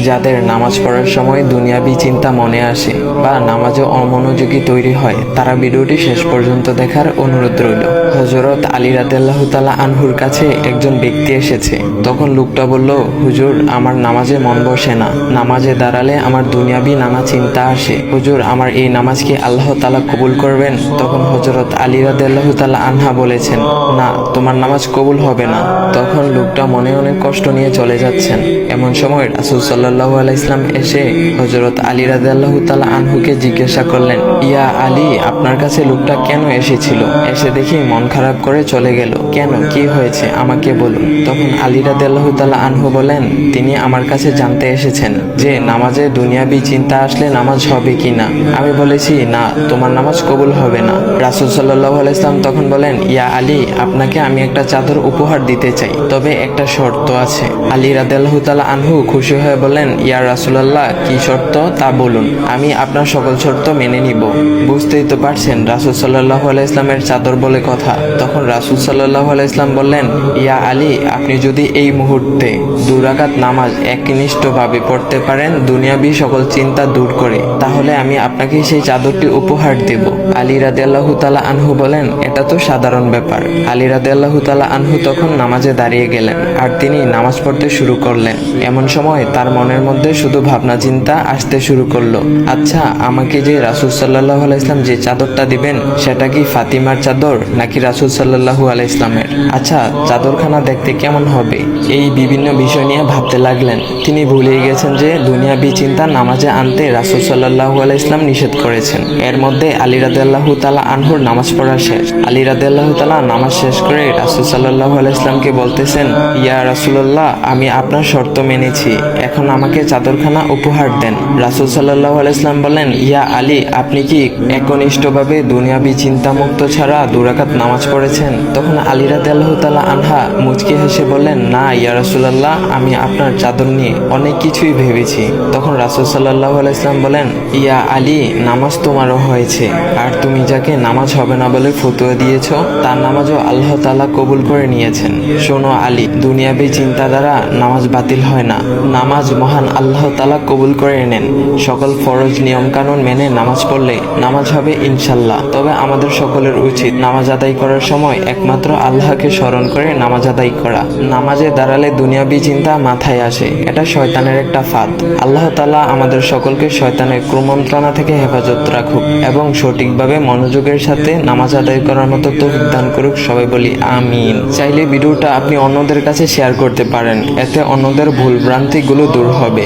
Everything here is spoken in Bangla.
যাদের নামাজ পড়ার সময় দুনিয়াবি চিন্তা মনে আসে বা নামাজে অমনোযোগী তৈরি হয়, তারা ভিডিওটি শেষ পর্যন্ত দেখার অনুরোধ রইল। হযরত আলী রাদিয়াল্লাহু তাআলা আনহুর কাছে একজন ব্যক্তি এসেছে। তখন লোকটা বলল, হুজুর, আমার নামাজে মন বসে না। নামাজে দাঁড়ালে আমার দুনিয়াবি নানা চিন্তা আসে। হুজুর, আমার এই নামাজ কি আল্লাহ তাআলা কবুল করবেন? তখন হযরত আলী রাদিয়াল্লাহু তাআলা আনহা বলেছেন, না, তোমার নামাজ কবুল হবে না। তখন লোকটা মনে অনেক কষ্ট নিয়ে চলে যাচ্ছেন। এমন সময় রাসূল সাল্লাল্লাহু আলাইহি ওয়াসাল্লাম এসে হযরত আলী রাদিয়াল্লাহু তাআলা আনহুকে জিজ্ঞাসা করলেন, ইয়া আলী, আপনার কাছে লোকটা কেন এসেছিল? এসে দেখি মন খারাপ করে চলে গেল। কেন, কি হয়েছে, আমাকে বলুন। তখন আলী রাদিয়াল্লাহু তাআলা আনহু বলেন, তিনি আমার কাছে জানতে এসেছেন যে নামাজে দুনিয়াবি চিন্তা আসলে নামাজ হবে কিনা। আমি বলেছি, না, তোমার নামাজ কবুল হবে না। রাসূল সাল্লাল্লাহু আলাইহি ওয়াসাল্লাম তখন বলেন, ইয়া আলী, আপনাকে আমি একটা চাদর উপহার দিতে চাই, তবে একটা শর্ত আছে। আলী রাদিয়াল্লাহু তাআলা আনহু খুশি হয়ে বলেন, ইয়া রাসূলুল্লাহ, কি শর্ত তা বলুন, আমি আপনার সকল শর্ত মেনে নিব। বুঝতেই তো পারছেন রাসূল সাল্লাল্লাহু আলাইহি ওয়াসাল্লামের চাদর বলে কথা। তখন রাসূল সাল্লাল্লাহু আলাইহি ওয়াসাল্লাম বললেন, ইয়া আলী, আপনি যদি এই মুহূর্তে 2 রাকাত নামাজ একনিষ্ঠভাবে পড়তে পারেন দুনিয়াবি সকল চিন্তা দূর করে, তাহলে আমি আপনাকে সেই চাদরটি উপহার দেব। আলী রাদিয়াল্লাহু তাআলা আনহু বলেন, এটা তো সাধারণ ব্যাপার। আলী রাদিয়াল্লাহু তাআলা আনহু তখন নামাজে দাঁড়িয়ে গেলেন আর তিনি নামাজ পড়তে শুরু করলেন। এমন সময় তার মনের মধ্যে শুধু ভাবনা চিন্তা আসতে শুরু করলো, আচ্ছা, আমাকে যে রাসূল সাল্লাল্লাহু আলাইহি ওয়াসাল্লাম যে চাদরটা দিবেন, সেটা কি ফাতিমার চাদর নাকি রাসূল সাল্লাল্লাহু আলাইহি ওয়াসাল্লামের? আচ্ছা, চাদরখানা দেখতে কেমন হবে? এই বিভিন্ন বিষয় নিয়ে ভাবতে লাগলেন। তিনি ভুলেই গেছেন যে দুনিয়াবি চিন্তা নামাজে আনতে রাসূল সাল্লাল্লাহু আলাইহি ওয়াসাল্লাম নিষেধ করেছেন। এর মধ্যে আলী রাদিয়াল্লাহু তাআলা আনহুর নামাজ পড়া শেষ। আলী রাদিয়াল্লাহু তাআলা নামাজ শেষ করে রাসূল সাল্লাল্লাহু আলাইহি ওয়াসাল্লামকে বলতেছেন, ইয়া রাসূলুল্লাহ, আমি আপনার শর্ত মেনেছি, এখন আমাকে চাদরখানা উপহার দেন। রাসূল সাল্লাল্লাহু আলাইহি ওয়াসাল্লাম বলেন, ইয়া আলী, আপনি কি একনিষ্ঠভাবে দুনিয়াবি চিন্তামুক্ত ছাড়া 2 রাকাত নামাজ পড়েছেন? তখন আলী রাদিয়াল্লাহু তাআলা আনহা মুচকি হেসে বললেন, না ইয়া রাসূলুল্লাহ, আমি আপনার চাদর নিয়ে অনেক কিছুই ভেবেছি। তখন রাসূল সাল্লাল্লাহু আলাইহি ওয়াসাল্লাম বলেন, ইয়া আলী, নামাজ তোমারও হয়েছে, আর তুমি যাকে নামাজ হবে না বলে ফতোয়া দিয়েছো, তার নামাজও আল্লাহ তাআলা কবুল করে নিয়েছেন। শোনো আলী, দুনিয়াবি চিন্তা দ্বারা নামাজ বাতিল হয় না, নামাজ মহান আল্লাহ তাআলা কবুল করে নেন। সকল ফরজ নিয়ম কানুন মেনে নামাজ পড়লে নামাজ হবে ইনশাল্লাহ। তবে আমাদের সকলের উচিত নামাজ আদায় করার সময় একমাত্র আল্লাহকে স্মরণ করে নামাজ আদায় করা। নামাজে দাঁড়ালে দুনিয়াবি চিন্তা মাথায় আসে, এটা শয়তানের একটা ফাঁদ। আল্লাহ তাআলা আমাদের সকলকে শয়তানের কুমন্ত্রণা থেকে হেফাজত রাখুক এবং সঠিকভাবে মনোযোগের সাথে নামাজ আদায় করার মতো তৌফিক দান করুক। সবাই বলি আমিন। চাইলে ভিডিওটা আপনি অন্যদের কাছে শেয়ার করতে পারেন, এতে অন্যদের ভুল ভ্রান্তিগুলো দূর হবে।